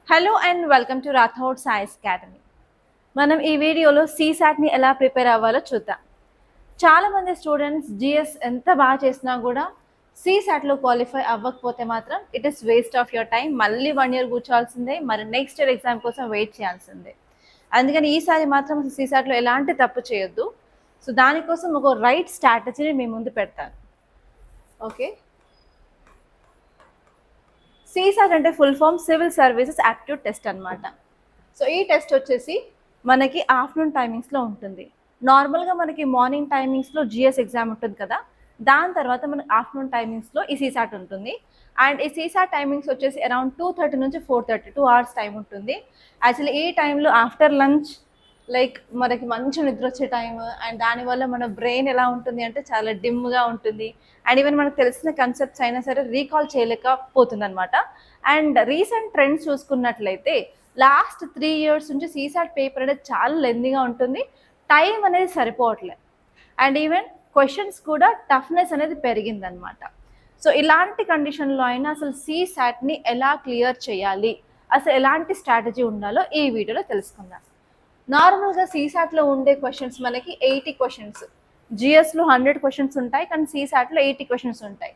Hello and welcome to Rathod science academy. మనం ఈ వీడియోలో సీసాట్ని ఎలా ప్రిపేర్ అవ్వాలో చూద్దాం. చాలామంది స్టూడెంట్స్ జిఎస్ ఎంత బాగా చేసినా కూడా సీసాట్లో క్వాలిఫై అవ్వకపోతే మాత్రం it is waste of your time. మళ్ళీ 1 year కూర్చోవాల్సిందే, మరి నెక్స్ట్ ఇయర్ ఎగ్జామ్ కోసం వెయిట్ చేయాల్సిందే. అందుకని ఈసారి మాత్రం సీసాట్లో ఎలాంటి తప్పు చేయొద్దు. సో దానికోసం ఒక రైట్ స్ట్రాటజీని మీ ముందు పెడతాను. ఓకే, సీసాట్ అంటే full form civil services aptitude test అనమాట. సో ఈ టెస్ట్ వచ్చేసి మనకి ఆఫ్టర్నూన్ టైమింగ్స్లో ఉంటుంది. నార్మల్గా మనకి మార్నింగ్ టైమింగ్స్లో జిఎస్ ఎగ్జామ్ ఉంటుంది కదా, దాని తర్వాత మనకి ఆఫ్టర్నూన్ టైమింగ్స్లో ఈ సీసాట్ ఉంటుంది. అండ్ ఈ సీసాట్ టైమింగ్స్ వచ్చేసి అరౌండ్ 2:30 నుంచి 4:30 2 hours టైం ఉంటుంది. యాక్చువల్లీ ఈ టైంలో ఆఫ్టర్ లంచ్ లైక్ మనకి మంచి నిద్ర వచ్చే టైం, అండ్ దానివల్ల మన బ్రెయిన్ ఎలా ఉంటుంది అంటే చాలా డిమ్గా ఉంటుంది. అండ్ ఈవెన్ మనకు తెలిసిన కన్సెప్ట్స్ అయినా సరే రీకాల్ చేయలేకపోతుంది అనమాట. అండ్ రీసెంట్ ట్రెండ్స్ చూసుకున్నట్లయితే లాస్ట్ 3 years నుంచి సీసాట్ పేపర్ అనేది చాలా లెందీగా ఉంటుంది, టైం అనేది సరిపోవట్లేదు. అండ్ ఈవెన్ క్వశ్చన్స్ కూడా టఫ్నెస్ అనేది పెరిగిందనమాట. సో ఇలాంటి కండిషన్లో అయినా అసలు సీసాట్ని ఎలా క్లియర్ చేయాలి, అసలు ఎలాంటి స్ట్రాటజీ ఉండాలో ఈ వీడియోలో తెలుసుకుందాం. నార్మల్గా సీసాట్లో ఉండే క్వశ్చన్స్ మనకి 80 క్వశ్చన్స్, జిఎస్లో 100 క్వశ్చన్స్ ఉంటాయి, కానీ సీసాట్లో 80 క్వశ్చన్స్ ఉంటాయి.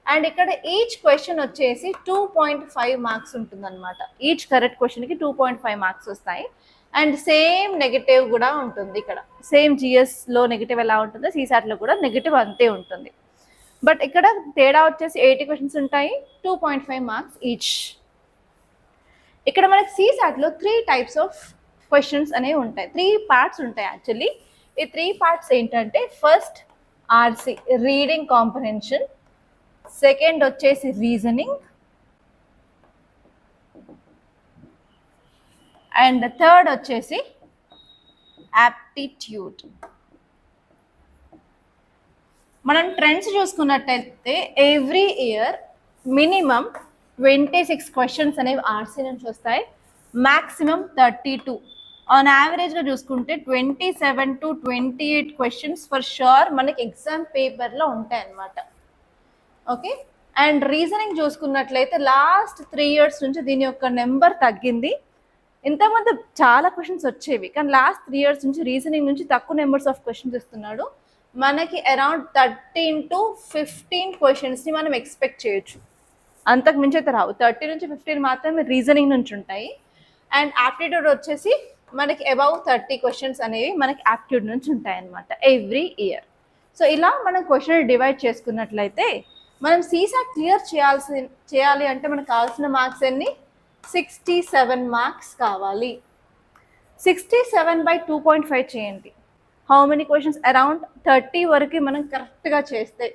అండ్ ఇక్కడ ఈచ్ క్వశ్చన్ వచ్చేసి 2.5 మార్క్స్ ఉంటుందన్నమాట. ఈచ్ కరెక్ట్ క్వశ్చన్కి 2.5 మార్క్స్ వస్తాయి. అండ్ సేమ్ నెగిటివ్ కూడా ఉంటుంది. ఇక్కడ సేమ్ జిఎస్లో నెగిటివ్ ఎలా ఉంటుందో సీసాట్లో కూడా నెగిటివ్ అంతే ఉంటుంది. బట్ ఇక్కడ తేడా వచ్చేసి 80 క్వశ్చన్స్ ఉంటాయి, 2.5 మార్క్స్ ఈచ్. ఇక్కడ మనకి సీసాట్లో 3 types ఆఫ్ క్వశ్చన్స్ అనేవి ఉంటాయి, 3 parts ఉంటాయి. యాక్చువల్లీ ఈ 3 parts ఏంటంటే, first RC reading comprehension, second వచ్చేసి రీజనింగ్, అండ్ థర్డ్ వచ్చేసి యాప్టిట్యూడ్. మనం ట్రెండ్స్ చూసుకున్నట్టయితే ఎవ్రీ ఇయర్ మినిమం 26 క్వశ్చన్స్ అనేవి ఆర్సీ నుంచి వస్తాయి, మ్యాక్సిమం 32. ఆన్ యావరేజ్గా చూసుకుంటే 27 to 28 క్వశ్చన్స్ ఫర్ షూర్ మనకి ఎగ్జామ్ పేపర్లో ఉంటాయి అన్నమాట. ఓకే, అండ్ రీజనింగ్ చూసుకున్నట్లయితే లాస్ట్ 3 years నుంచి దీని యొక్క నెంబర్ తగ్గింది. ఇంతకుముందు చాలా క్వశ్చన్స్ వచ్చేవి, కానీ లాస్ట్ 3 years నుంచి రీజనింగ్ నుంచి తక్కువ నెంబర్స్ ఆఫ్ క్వశ్చన్స్ ఇస్తున్నాడు. మనకి అరౌండ్ 13 to 15 క్వశ్చన్స్ని మనం ఎక్స్పెక్ట్ చేయొచ్చు, అంతకు మించి అయితే రావు. 30 నుంచి 15 మాత్రమే రీజనింగ్ నుంచి ఉంటాయి. అండ్ యాప్టిట్యూడ్ వచ్చేసి మనకి అబౌవ్ 30 క్వశ్చన్స్ అనేవి మనకి యాప్టిట్యూడ్ నుంచి ఉంటాయి అన్నమాట ఎవ్రీ ఇయర్. సో ఇలా మనం క్వశ్చన్ డివైడ్ చేసుకున్నట్లయితే మనం సీసాట్ క్లియర్ చేయాలి అంటే మనకు కావాల్సిన మార్క్స్ ఎన్ని, 67 మార్క్స్ కావాలి. 67/2.5 చేయండి. హౌ మెనీ క్వశ్చన్స్, అరౌండ్ 30 వరకు మనం కరెక్ట్గా చేస్తే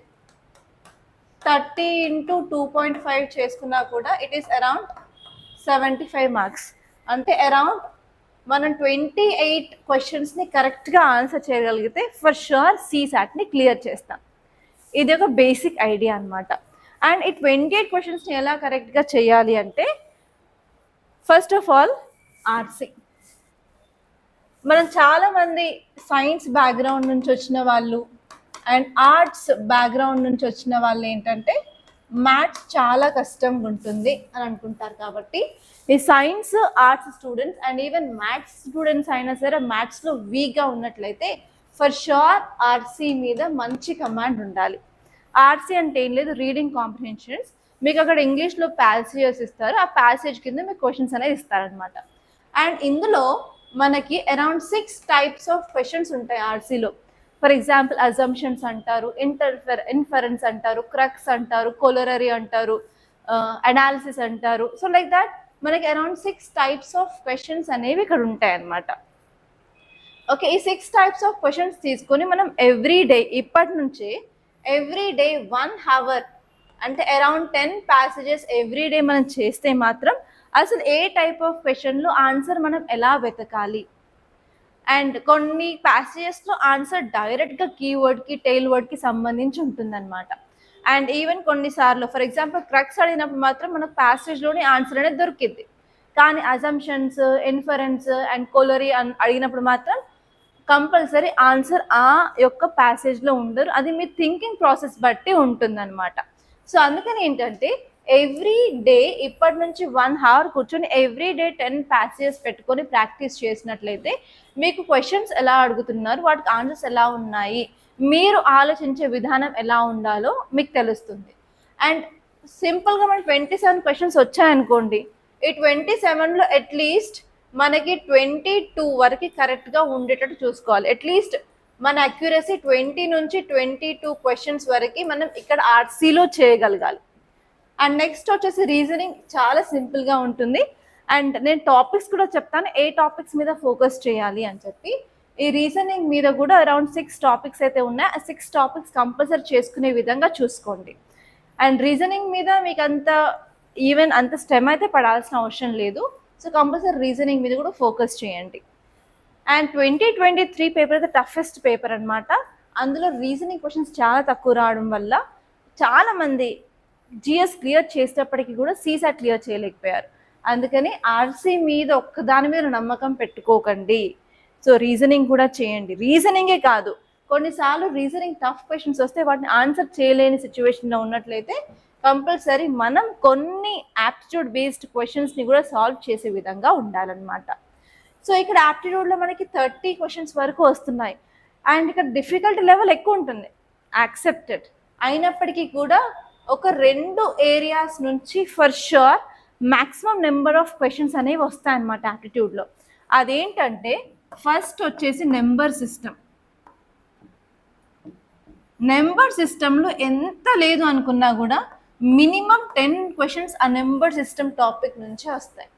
30 into 2.5 చేసుకున్నా కూడా ఇట్ ఈస్ అరౌండ్ 75 మార్క్స్. అంటే అరౌండ్ మనం 28 క్వశ్చన్స్ని కరెక్ట్గా ఆన్సర్ చేయగలిగితే ఫర్ షూర్ సీసాట్ని క్లియర్ చేస్తాం. ఇది ఒక బేసిక్ ఐడియా అనమాట. అండ్ ఈ 28 క్వశ్చన్స్ని ఎలా కరెక్ట్గా చేయాలి అంటే, ఫస్ట్ ఆఫ్ ఆల్ ఆర్సీ. మనం చాలామంది సైన్స్ బ్యాక్గ్రౌండ్ నుంచి వచ్చిన వాళ్ళు అండ్ ఆర్ట్స్ బ్యాక్గ్రౌండ్ నుంచి వచ్చిన వాళ్ళు ఏంటంటే మ్యాథ్స్ చాలా కష్టంగా ఉంటుంది అని అనుకుంటారు. కాబట్టి ఈ science arts students and even maths students అయినా సరే మ్యాథ్స్లో వీక్గా ఉన్నట్లయితే ఫర్ షూర్ ఆర్సీ మీద మంచి కమాండ్ ఉండాలి. ఆర్సీ అంటే ఏం లేదు, రీడింగ్ కాంప్రహెన్షన్స్. మీకు అక్కడ ఇంగ్లీష్లో ప్యాసేజెస్ ఇస్తారు, ఆ ప్యాసేజ్ కింద మీకు క్వశ్చన్స్ అనేది ఇస్తారనమాట. అండ్ ఇందులో మనకి అరౌండ్ 6 types ఆఫ్ క్వశ్చన్స్ ఉంటాయి ఆర్సీలో. ఫర్ ఎగ్జాంపుల్ అజంప్షన్స్ అంటారు, ఇన్ఫరెన్స్ అంటారు, క్రక్స్ అంటారు, కొలరరీ అంటారు, అనాలిసిస్ అంటారు. సో లైక్ దాట్ మనకి అరౌండ్ 6 types ఆఫ్ క్వశ్చన్స్ అనేవి ఇక్కడ ఉంటాయి అన్నమాట. ఓకే, ఈ 6 types ఆఫ్ క్వశ్చన్స్ తీసుకొని మనం ఎవ్రీ డే, ఇప్పటి నుంచే ఎవ్రీ డే 1 hour అంటే అరౌండ్ 10 passages ఎవ్రీ డే మనం చేస్తే మాత్రం అసలు ఏ టైప్ ఆఫ్ క్వశ్చన్లో ఆన్సర్ మనం ఎలా వెతకాలి. అండ్ కొన్ని ప్యాసేజెస్లో ఆన్సర్ డైరెక్ట్గా కీవర్డ్కి టెయిల్ వర్డ్కి సంబంధించి ఉంటుందన్నమాట. అండ్ ఈవెన్ కొన్నిసార్లు ఫర్ ఎగ్జాంపుల్ క్రక్స్ అడిగినప్పుడు మాత్రం మనకు ప్యాసేజ్లోని ఆన్సర్ అనేది దొరికింది, కానీ అజంప్షన్స్, ఇన్ఫరెన్స్ అండ్ కొలరీ అడిగినప్పుడు మాత్రం కంపల్సరీ ఆన్సర్ ఆ యొక్క ప్యాసేజ్లో ఉండరు. అది మీ థింకింగ్ ప్రాసెస్ బట్టి ఉంటుందన్నమాట. సో అందుకని ఏంటంటే ఎవ్రీ డే ఇప్పటి నుంచి 1 hour కూర్చొని ఎవ్రీ డే 10 ప్యాసేజెస్ పెట్టుకొని ప్రాక్టీస్ చేసినట్లయితే మీకు క్వశ్చన్స్ ఎలా అడుగుతున్నారు, వాటికి ఆన్సర్స్ ఎలా ఉన్నాయి, మీరు ఆలోచించే విధానం ఎలా ఉండాలో మీకు తెలుస్తుంది. అండ్ సింపుల్గా మనకి 27 క్వశ్చన్స్ వచ్చాయనుకోండి, ఈ 27లో అట్లీస్ట్ మనకి 22 వరకు కరెక్ట్గా ఉండేటట్టు చూసుకోవాలి. అట్లీస్ట్ మన అక్యురసీ 20 నుంచి 22 క్వశ్చన్స్ వరకు మనం ఇక్కడ ఆర్సీలో చేయగలగాలి. అండ్ నెక్స్ట్ వచ్చేసి రీజనింగ్ చాలా సింపుల్గా ఉంటుంది. అండ్ నేను టాపిక్స్ కూడా చెప్తాను, ఏ టాపిక్స్ మీద ఫోకస్ చేయాలి అని చెప్పి. ఈ రీజనింగ్ మీద కూడా అరౌండ్ 6 టాపిక్స్ అయితే ఉన్నాయి. ఆ 6 టాపిక్స్ కంపల్సరీ చేసుకునే విధంగా చూసుకోండి. అండ్ రీజనింగ్ మీద మీకు అంత స్టెమ్ అయితే పడాల్సిన అవసరం లేదు. సో కంపల్సరీ రీజనింగ్ మీద కూడా ఫోకస్ చేయండి. అండ్ 2023 పేపర్ అయితే టఫెస్ట్ పేపర్ అనమాట. అందులో రీజనింగ్ క్వశ్చన్స్ చాలా తక్కువ రావడం వల్ల చాలామంది జిఎస్ క్లియర్ చేసేటప్పటికి కూడా సీసాట్ క్లియర్ చేయలేకపోయారు. అందుకని ఆర్సీ మీద ఒక్కదాని మీద నమ్మకం పెట్టుకోకండి. సో రీజనింగ్ కూడా చేయండి. రీజనింగే కాదు, కొన్నిసార్లు రీజనింగ్ టఫ్ క్వశ్చన్స్ వస్తే వాటిని ఆన్సర్ చేయలేని సిచ్యువేషన్లో ఉన్నట్లయితే కంపల్సరీ మనం కొన్ని యాప్టిట్యూడ్ బేస్డ్ క్వశ్చన్స్ని కూడా సాల్వ్ చేసే విధంగా ఉండాలన్నమాట. సో ఇక్కడ యాప్టిట్యూడ్లో మనకి 30 క్వశ్చన్స్ వరకు వస్తున్నాయి. అండ్ ఇక్కడ డిఫికల్టీ లెవెల్ ఎక్కువ ఉంటుంది, యాక్సెప్టెడ్. అయినప్పటికీ కూడా ఒక 2 ఏరియాస్ నుంచి for sure maximum number of questions అనేవి వస్తాయన్నమాట యాప్టిట్యూడ్లో. అదేంటంటే ఫస్ట్ వచ్చేసి నెంబర్ సిస్టమ్. నెంబర్ సిస్టంలో ఎంత లేదు అనుకున్నా కూడా మినిమం 10 క్వశ్చన్స్ ఆ నెంబర్ సిస్టమ్ టాపిక్ నుంచి వస్తాయి.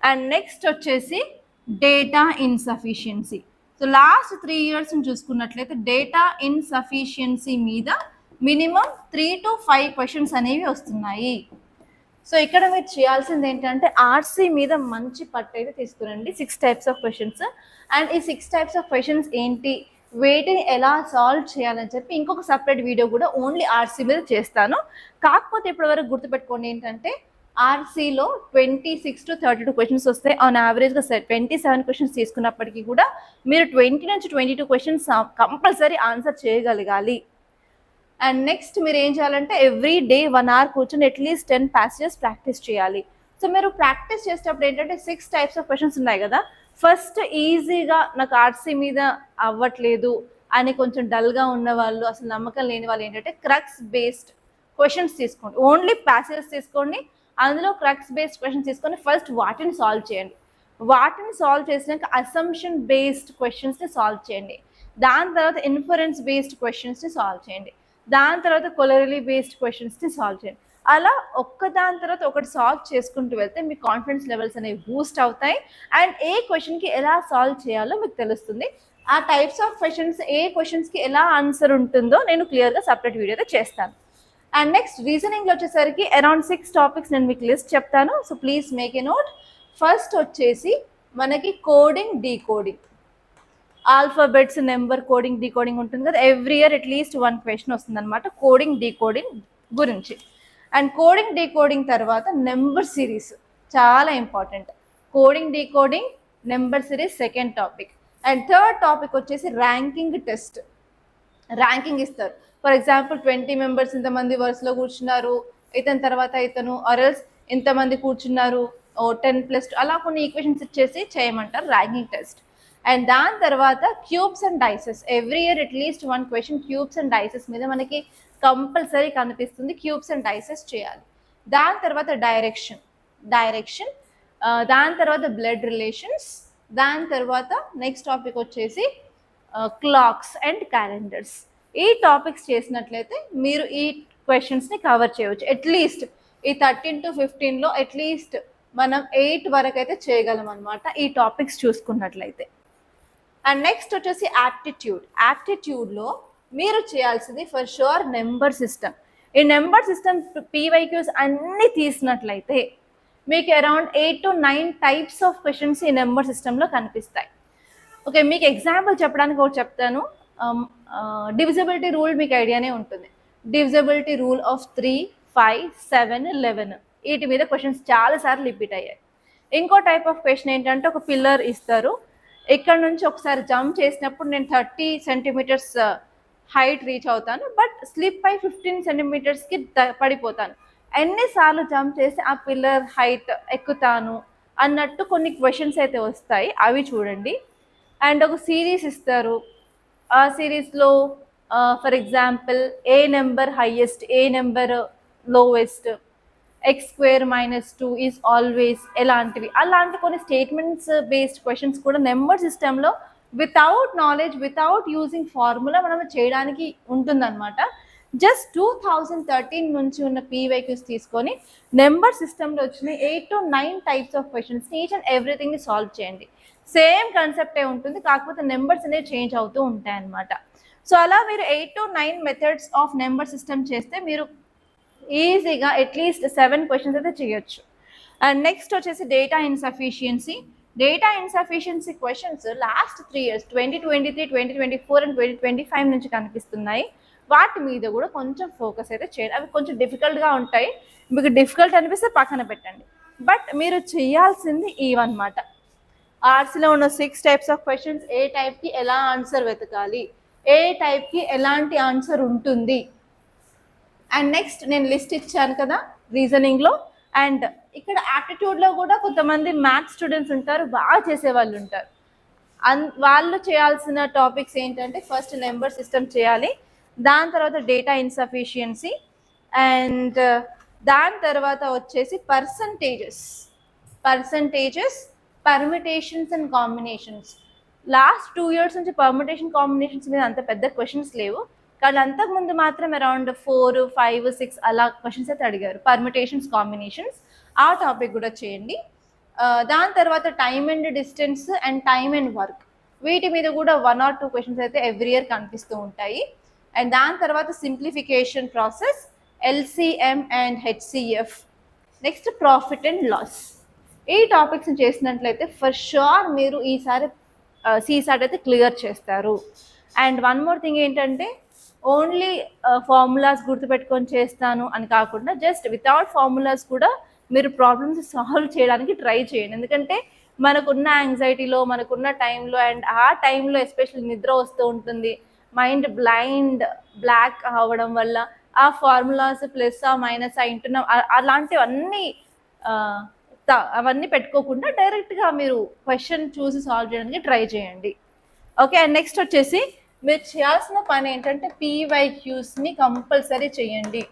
అండ్ నెక్స్ట్ వచ్చేసి data insufficiency. So last 3 years చూసుకున్నట్లయితే డేటా ఇన్సఫిషియన్సీ మీద మినిమం 3 to 5 క్వశ్చన్స్ అనేవి వస్తున్నాయి. సో ఇక్కడ మీరు చేయాల్సింది ఏంటంటే ఆర్సీ మీద మంచి పట్టు అయితే తీసుకురండి. 6 types ఆఫ్ క్వశ్చన్స్. అండ్ ఈ 6 types ఆఫ్ క్వశ్చన్స్ ఏంటి, వీటిని ఎలా సాల్వ్ చేయాలని చెప్పి ఇంకొక సపరేట్ వీడియో కూడా ఓన్లీ ఆర్సీ మీద చేస్తాను. కాకపోతే ఇప్పటివరకు గుర్తుపెట్టుకోండి ఏంటంటే ఆర్సీలో 26 to 32 క్వశ్చన్స్ వస్తాయి. ఆన్ యావరేజ్గా 27 క్వశ్చన్స్ తీసుకున్నప్పటికీ కూడా మీరు 20 నుంచి 22 క్వశ్చన్స్ కంపల్సరీ ఆన్సర్ చేయగలగాలి. అండ్ నెక్స్ట్ మీరు ఏం చేయాలంటే ఎవ్రీ డే 1 hour కూర్చొని అట్లీస్ట్ 10 passages ప్రాక్టీస్ చేయాలి. సో మీరు ప్రాక్టీస్ చేసేటప్పుడు ఏంటంటే 6 types ఆఫ్ క్వశ్చన్స్ ఉన్నాయి కదా, ఫస్ట్ ఈజీగా నాకు ఆర్సీ మీద అవ్వట్లేదు అని కొంచెం డల్గా ఉన్న వాళ్ళు, అసలు నమ్మకం లేని వాళ్ళు ఏంటంటే క్రక్స్ బేస్డ్ క్వశ్చన్స్ తీసుకోండి. ఓన్లీ ప్యాసేజెస్ తీసుకోండి, అందులో క్రక్స్ బేస్డ్ క్వశ్చన్స్ తీసుకొని ఫస్ట్ వాటిని సాల్వ్ చేయండి. వాటిని సాల్వ్ చేసినాక అసంప్షన్ బేస్డ్ క్వశ్చన్స్ని సాల్వ్ చేయండి. దాని తర్వాత ఇన్ఫరెన్స్ బేస్డ్ క్వశ్చన్స్ని సాల్వ్ చేయండి. దాని తర్వాత కొలరీ బేస్డ్ క్వశ్చన్స్ని సాల్వ్ చేయండి. అలా ఒక్కదాని తర్వాత ఒకటి సాల్వ్ చేసుకుంటూ వెళ్తే మీ కాన్ఫిడెన్స్ లెవెల్స్ అనేవి బూస్ట్ అవుతాయి. అండ్ ఏ క్వశ్చన్కి ఎలా సాల్వ్ చేయాలో మీకు తెలుస్తుంది. ఆ టైప్స్ ఆఫ్ క్వశ్చన్స్, ఏ క్వశ్చన్స్కి ఎలా ఆన్సర్ ఉంటుందో నేను క్లియర్గా సపరేట్ వీడియోతో చేస్తాను. అండ్ నెక్స్ట్ రీజనింగ్లో వచ్చేసరికి అరౌండ్ 6 topics నేను మీకు లిస్ట్ చెప్తాను. So please make a note. First వచ్చేసి మనకి coding, decoding. Alphabets, number coding, decoding ఉంటుంది కదా, ఎవ్రీ ఇయర్ అట్లీస్ట్ 1 question వస్తుంది అనమాట కోడింగ్, డీకోడింగ్ గురించి. అండ్ కోడింగ్, డీకోడింగ్ తర్వాత నెంబర్ సిరీస్ చాలా important. Coding, decoding, number series second topic. And third topic వచ్చేసి ర్యాంకింగ్ టెస్ట్. ర్యాంకింగ్ ఇస్తారు. ఫర్ ఎగ్జాంపుల్ 20 members ఇంతమంది వరుసలో కూర్చున్నారు, ఇతని తర్వాత ఇతను, ఆర్ఎల్స్ ఇంతమంది కూర్చున్నారు, 10+2 అలా కొన్ని ఈక్వేషన్స్ ఇచ్చేసి చేయమంటారు ర్యాంకింగ్ టెస్ట్. అండ్ దాని తర్వాత cubes and dices. Every year at least 1 question cubes and dices మీద మనకి కంపల్సరీ కనిపిస్తుంది. క్యూబ్స్ అండ్ డైసెస్ చేయాలి. దాని తర్వాత డైరెక్షన్. దాని తర్వాత బ్లడ్ రిలేషన్స్. దాని తర్వాత నెక్స్ట్ టాపిక్ వచ్చేసి క్లాక్స్ అండ్ క్యాలెండర్స్. ఈ టాపిక్స్ చేసినట్లయితే మీరు ఈ క్వశ్చన్స్ని కవర్ చేయవచ్చు. అట్లీస్ట్ ఈ 13 to 15లో అట్లీస్ట్ మనం 8 వరకు అయితే చేయగలం అనమాట ఈ టాపిక్స్ చూసుకున్నట్లయితే. అండ్ నెక్స్ట్ వచ్చేసి యాప్టిట్యూడ్లో మీరు చేయాల్సింది ఫర్ షూర్ నెంబర్ సిస్టమ్. ఈ నెంబర్ సిస్టమ్ పీవైక్యూస్ అన్నీ తీసినట్లయితే మీకు around 8 to 9 types of questions ఈ నెంబర్ సిస్టంలో కనిపిస్తాయి. ఓకే, మీకు ఎగ్జాంపుల్ చెప్పడానికి ఒకటి చెప్తాను. డివిజిబిలిటీ రూల్ మీకు ఐడియానే ఉంటుంది. డివిజిబిలిటీ రూల్ ఆఫ్ 3, 5, 7, 11 వీటి మీద క్వశ్చన్స్ చాలాసార్లు రిపీట్ అయ్యాయి. ఇంకో టైప్ ఆఫ్ క్వశ్చన్ ఏంటంటే ఒక పిల్లర్ ఇస్తారు, ఇక్కడ నుంచి ఒకసారి జంప్ చేసినప్పుడు నేను 30 centimeters హైట్ రీచ్ అవుతాను, బట్ స్లిప్ అయి 15 centimetersకి పడిపోతాను. ఎన్నిసార్లు జంప్ చేసి ఆ పిల్లర్ హైట్ ఎక్కుతాను అన్నట్టు కొన్ని క్వశ్చన్స్ అయితే వస్తాయి, అవి చూడండి. అండ్ ఒక సిరీస్ ఇస్తారు, ఆ సిరీస్లో for example A number highest, A number lowest, x² - 2 is always, ఎలాంటివి అలాంటి కొన్ని స్టేట్మెంట్స్ బేస్డ్ క్వశ్చన్స్ కూడా నెంబర్ సిస్టంలో without knowledge, without using formula మనం చేయడానికి ఉంటుందన్నమాట. జస్ట్ 2013 నుంచి ఉన్న పీవైక్యూస్ తీసుకొని నెంబర్ సిస్టంలో వచ్చిన 8 to 9 types of questions each and ఎవ్రీథింగ్ని సాల్వ్ చేయండి. సేమ్ కాన్సెప్టే ఉంటుంది, కాకపోతే నెంబర్స్ అనేవి చేంజ్ అవుతూ ఉంటాయి అన్నమాట. సో అలా మీరు 8 to 9 methods of number system చేస్తే మీరు ఈజీగా అట్లీస్ట్ 7 క్వశ్చన్స్ అయితే చేయొచ్చు. అండ్ నెక్స్ట్ వచ్చేసి data insufficiency. Data insufficiency questions last 3 years 2023, 2024 and 2025 నుంచి కనిపిస్తున్నాయి. వాటి మీద కూడా కొంచెం ఫోకస్ అయితే చేయండి. అవి కొంచెం డిఫికల్ట్గా ఉంటాయి, మీకు డిఫికల్ట్ అనిపిస్తే పక్కన పెట్టండి. బట్ మీరు చేయాల్సింది ఇవన్నమాట. ఆర్ట్స్లో ఉన్న 6 types ఆఫ్ క్వశ్చన్స్, ఏ టైప్కి ఎలా ఆన్సర్ వెతకాలి, ఏ టైప్కి ఎలాంటి ఆన్సర్ ఉంటుంది. అండ్ నెక్స్ట్ నేను లిస్ట్ ఇచ్చాను కదా రీజనింగ్లో. అండ్ ఇక్కడ యాప్టిట్యూడ్లో కూడా కొంతమంది మ్యాథ్స్ స్టూడెంట్స్ ఉంటారు, బాగా చేసేవాళ్ళు ఉంటారు. వాళ్ళు చేయాల్సిన టాపిక్స్ ఏంటంటే ఫస్ట్ నెంబర్ సిస్టమ్ చేయాలి, దాని తర్వాత డేటా ఇన్సఫిషియన్సీ, అండ్ దాని తర్వాత వచ్చేసి percentages, permutations and combinations. Last 2 years నుంచి పర్మిటేషన్ కాంబినేషన్స్ మీద అంత పెద్ద క్వశ్చన్స్ లేవు, కానీ అంతకుముందు మాత్రం అరౌండ్ 4, 5, 6 అలా క్వశ్చన్స్ అయితే అడిగారు. పర్మిటేషన్స్, కాంబినేషన్స్, ఆ టాపిక్ కూడా చేయండి. దాని తర్వాత time and distance and time and work, వీటి మీద కూడా 1 or 2 క్వశ్చన్స్ అయితే ఎవ్రీ ఇయర్ కనిపిస్తూ ఉంటాయి. అండ్ దాని తర్వాత simplification process, LCM and HCF. Next profit and loss. ఈ టాపిక్స్ చేసినట్లయితే ఫర్ షూర్ మీరు ఈసారి CSAT అయితే క్లియర్ చేస్తారు. అండ్ వన్ మోర్ థింగ్ ఏంటంటే ఓన్లీ ఫార్ములాస్ గుర్తుపెట్టుకొని చేస్తాను అని కాకుండా జస్ట్ వితౌట్ ఫార్ములాస్ కూడా మీరు ప్రాబ్లమ్స్ సాల్వ్ చేయడానికి ట్రై చేయండి. ఎందుకంటే మనకున్న యాంగ్జైటీలో, మనకున్న టైంలో, అండ్ ఆ టైంలో ఎస్పెషల్లీ నిద్ర వస్తూ ఉంటుంది, మైండ్ బ్లాక్ అవ్వడం వల్ల ఆ ఫార్ములాస్ ప్లస్ మైనస్ ఇంటున్నాం అలాంటివన్నీ అవన్నీ పెట్టుకోకుండా డైరెక్ట్గా మీరు క్వశ్చన్ చూసి సాల్వ్ చేయడానికి ట్రై చేయండి. ఓకే. అండ్ నెక్స్ట్ వచ్చేసి మీరు చేయాల్సిన పని ఏంటంటే పీవైక్యూస్ని కంపల్సరీ చేయండి.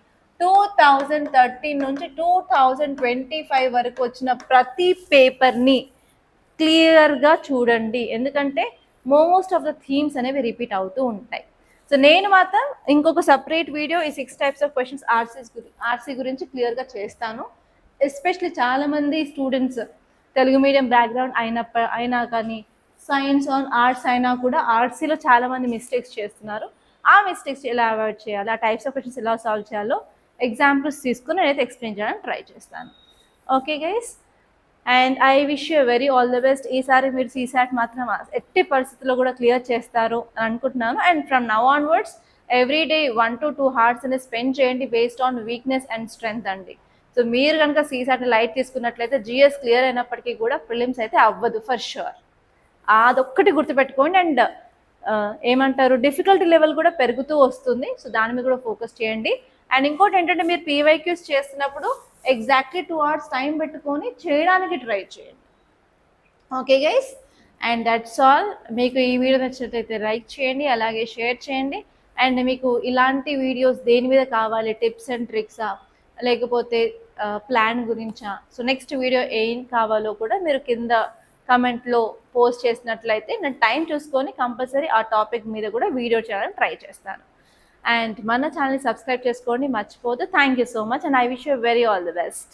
2013 నుంచి 2025 వరకు వచ్చిన ప్రతి పేపర్ని క్లియర్గా చూడండి, ఎందుకంటే మోస్ట్ ఆఫ్ ద థీమ్స్ అనేవి రిపీట్ అవుతూ ఉంటాయి. సో నేను మాత్రం ఇంకొక సపరేట్ వీడియో ఈ 6 types ఆఫ్ క్వశ్చన్స్ ఆర్సీ గురించి క్లియర్గా చేస్తాను. ఎస్పెషలీ చాలామంది స్టూడెంట్స్ తెలుగు మీడియం బ్యాక్గ్రౌండ్ అయినా కానీ సైన్స్ ఆన్ ఆర్ట్స్ అయినా కూడా ఆర్ట్సీలో చాలామంది మిస్టేక్స్ చేస్తున్నారు. ఆ మిస్టేక్స్ ఎలా అవాయిడ్ చేయాలి, ఆ టైప్స్ ఆఫ్ క్వశ్చన్స్ ఎలా సాల్వ్ చేయాలో ఎగ్జాంపుల్స్ తీసుకుని నేనైతే ఎక్స్ప్లెయిన్ చేయడానికి ట్రై చేస్తాను. Okay guys, and I wish you very all the best. ఈసారి మీరు CSAT మాత్రం ఎట్టి పరిస్థితుల్లో కూడా క్లియర్ చేస్తారు అని అనుకుంటున్నాను. And from now onwards every day 1 to 2 hours అనేది స్పెండ్ చేయండి based on weakness and strength అండి. సో మీరు కనుక CSAT లైట్ తీసుకున్నట్లయితే GS క్లియర్ అయినప్పటికీ కూడా ప్రిలిమ్స్ అయితే అవ్వదు ఫర్ షూర్, అదొక్కటి గుర్తుపెట్టుకోండి. అండ్ ఏమంటారు, డిఫికల్టీ లెవెల్ కూడా పెరుగుతూ వస్తుంది, సో దాని మీద కూడా ఫోకస్ చేయండి. అండ్ ఇంకోటి ఏంటంటే మీరు పీవైక్యూస్ చేస్తున్నప్పుడు ఎగ్జాక్ట్లీ 2 hours టైం పెట్టుకొని చేయడానికి ట్రై చేయండి. Okay guys, and that's all. మీకు ఈ వీడియో నచ్చినట్లయితే లైక్ చేయండి, అలాగే షేర్ చేయండి. అండ్ మీకు ఇలాంటి వీడియోస్ దేని మీద కావాలి, టిప్స్ అండ్ ట్రిక్సా లేకపోతే ప్లాన్ గురించా, సో నెక్స్ట్ వీడియో ఏం కావాలో కూడా మీరు కింద కమెంట్లో పోస్ట్ చేసినట్లయితే నేను టైం చూసుకొని కంపల్సరీ ఆ టాపిక్ మీద కూడా వీడియో చేయాలని ట్రై చేస్తాను. అండ్ మన ఛానల్ని సబ్స్క్రైబ్ చేసుకోండి మర్చిపోదు. Thank you so much and I wish you very all the best.